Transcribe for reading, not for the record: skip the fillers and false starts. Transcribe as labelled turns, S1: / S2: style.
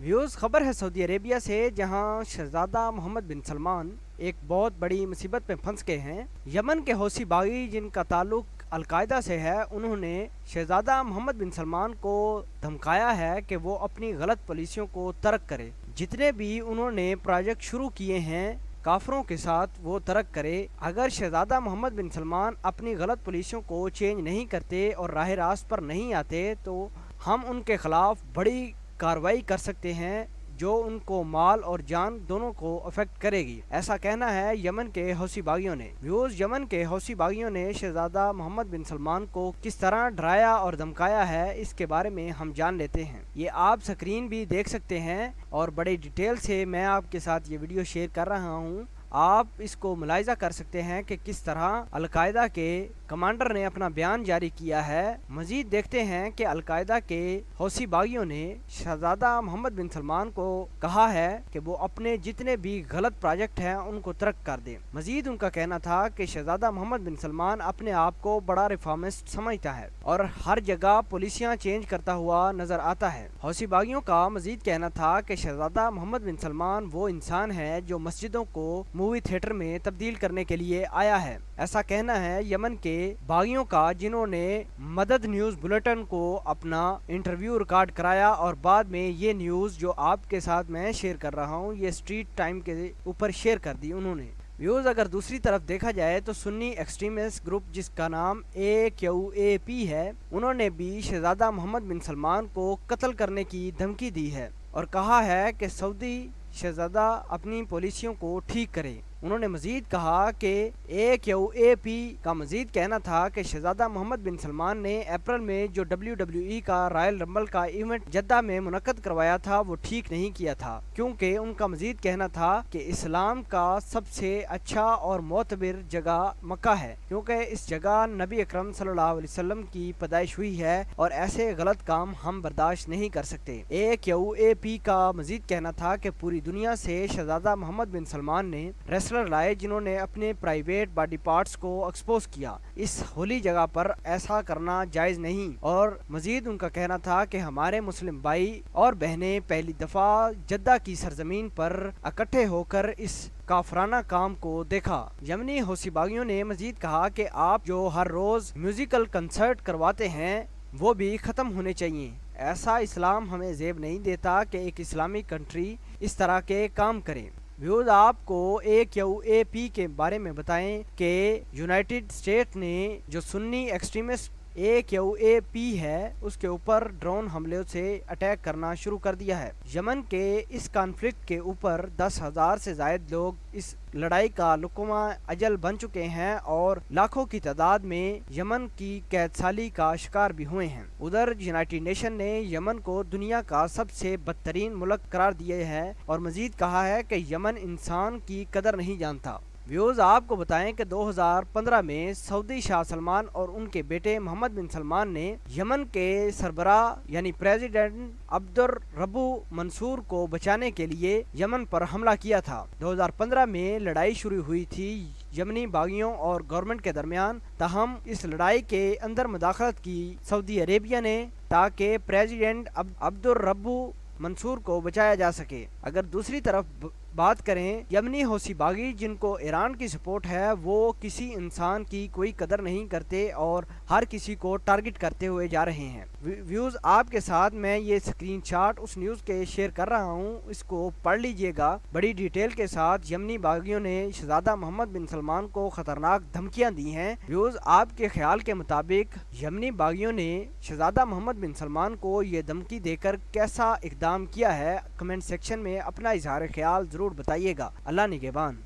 S1: Views खबर है Saudi Arabia से, जहां शहजादा मोहम्मद बिन सलमान एक बहुत बड़ी मुसीबत में फंस गए हैं। यमन के हौसी बागी जिनका ताल्लुक अलकायदा से है, उन्होंने शहजादा मोहम्मद बिन सलमान को धमकाया है कि वो अपनी गलत पॉलिसियों को तर्क करे। जितने भी उन्होंने प्रोजेक्ट शुरू किए हैं काफरों के साथ वो तर्क करे। अगर शहजादा मोहम्मद बिन सलमान अपनी गलत पॉलिसियों को चेंज नहीं करते और राह रास्त पर नहीं आते तो हम उनके खिलाफ बड़ी कार्रवाई कर सकते हैं जो उनको माल और जान दोनों को अफेक्ट करेगी। ऐसा कहना है यमन के हौसी बागियों ने। व्यूज़ यमन के हौसी बागियों ने शहजादा मोहम्मद बिन सलमान को किस तरह डराया और धमकाया है, इसके बारे में हम जान लेते हैं। ये आप स्क्रीन भी देख सकते हैं और बड़े डिटेल से मैं आपके साथ ये वीडियो शेयर कर रहा हूँ। आप इसको मुलाहिजा कर सकते हैं कि किस तरह अलकायदा के कमांडर ने अपना बयान जारी किया है। मजीद देखते हैं कि अलकायदा के हौसी बागियों ने शहजादा मोहम्मद बिन सलमान को कहा है कि वो अपने जितने भी गलत प्रोजेक्ट हैं उनको तर्क कर दें। मजीद उनका कहना था कि शहजादा मोहम्मद बिन सलमान अपने आप को बड़ा रिफॉर्मिस्ट समझता है और हर जगह पॉलिसियां चेंज करता हुआ नजर आता है। हौसी बागियों का मजीद कहना था कि शहजादा मोहम्मद बिन सलमान वो इंसान है जो मस्जिदों को मूवी थिएटर में तब्दील करने के लिए आया है। ऐसा कहना है यमन के बागियों का, जिन्होंने मदद न्यूज़ बुलेटिन को अपना इंटरव्यू रिकॉर्ड कराया और बाद में ये न्यूज़ जो आपके साथ मैं शेयर कर रहा हूँ ये स्ट्रीट टाइम के ऊपर शेयर कर दी उन्होंने। व्यूज़ अगर दूसरी तरफ देखा जाए तो सुन्नी एक्सट्रीमिस्ट ग्रुप जिसका नाम AQAP है, उन्होंने भी शहजादा मोहम्मद बिन सलमान को कत्ल करने की धमकी दी है और कहा है कि सऊदी शहजादा अपनी पॉलिसियों को ठीक करे। उन्होंने मजीद कहा कि AQAP का मजीद कहना था कि शहजादा मोहम्मद बिन सलमान ने अप्रैल में जो WWE का रॉयल रंबल का इवेंट जद्दा में मुनक्कद करवाया था वो ठीक नहीं किया था, क्योंकि उनका मजीद कहना था कि इस्लाम का सबसे अच्छा और मोतबर जगह मक्का है, क्योंकि इस जगह नबी अकरम सल्लल्लाहु अलैहि वसल्लम की पैदाइश हुई है और ऐसे गलत काम हम बर्दाश्त नहीं कर सकते। AQAP का मजीद कहना था कि पूरी दुनिया से शहजादा मोहम्मद बिन सलमान ने लाए जिन्होंने अपने प्राइवेट बॉडी पार्ट्स को एक्सपोज किया। इस होली जगह पर ऐसा करना जायज नहीं। और मजीद उनका कहना था कि हमारे मुस्लिम भाई और बहनें पहली दफा जद्दा की सरजमीन पर इकट्ठे होकर इस काफराना काम को देखा। यमनी हौसी बागियों ने मजीद कहा कि आप जो हर रोज म्यूजिकल कंसर्ट करवाते हैं वो भी खत्म होने चाहिए। ऐसा इस्लाम हमें जेब नहीं देता कि एक इस्लामिक कंट्री इस तरह के काम करे। व्यूज़ आपको AQAP के बारे में बताएं कि यूनाइटेड स्टेट ने जो सुन्नी एक्सट्रीमिस्ट AQAP है उसके ऊपर ड्रोन हमले से अटैक करना शुरू कर दिया है। यमन के इस कॉन्फ्लिक्ट के ऊपर 10,000 से ज़ायद लोग इस लड़ाई का लुकमा अजल बन चुके हैं और लाखों की तादाद में यमन की कैदसाली का शिकार भी हुए हैं। उधर यूनाइटेड नेशन ने यमन को दुनिया का सबसे बदतरीन मुल्क करार दिया है और मजीद कहा है कि यमन इंसान की कदर नहीं जानता। व्यूज़ आपको बताएं कि 2015 में सऊदी शाह सलमान और उनके बेटे मोहम्मद बिन सलमान ने यमन के सरबरा यानी प्रेसिडेंट अब्दुल रब्बू मंसूर को बचाने के लिए यमन पर हमला किया था। 2015 में लड़ाई शुरू हुई थी यमनी बागियों और गवर्नमेंट के दरमियान, ताहम इस लड़ाई के अंदर मुदाखलत की सऊदी अरेबिया ने ताकि प्रेसिडेंट अब्दुल रब्बू मंसूर को बचाया जा सके। अगर दूसरी तरफ बात करें यमनी हौसी बागी जिनको ईरान की सपोर्ट है, वो किसी इंसान की कोई कदर नहीं करते और हर किसी को टारगेट करते हुए जा रहे हैं। व्यूज़ आपके साथ मैं ये स्क्रीनशॉट उस न्यूज़ के शेयर कर रहा हूँ, इसको पढ़ लीजिएगा बड़ी डिटेल के साथ। यमनी बागियों ने शहजादा मोहम्मद बिन सलमान को खतरनाक धमकियाँ दी हैं। व्यूज़ आपके ख्याल के मुताबिक यमनी बागियों ने शहजादा मोहम्मद बिन सलमान को ये धमकी देकर कैसा इकदाम किया है, कमेंट सेक्शन में अपना इजहार ख्याल जरूर बताइएगा। अल्लाह निगहबान।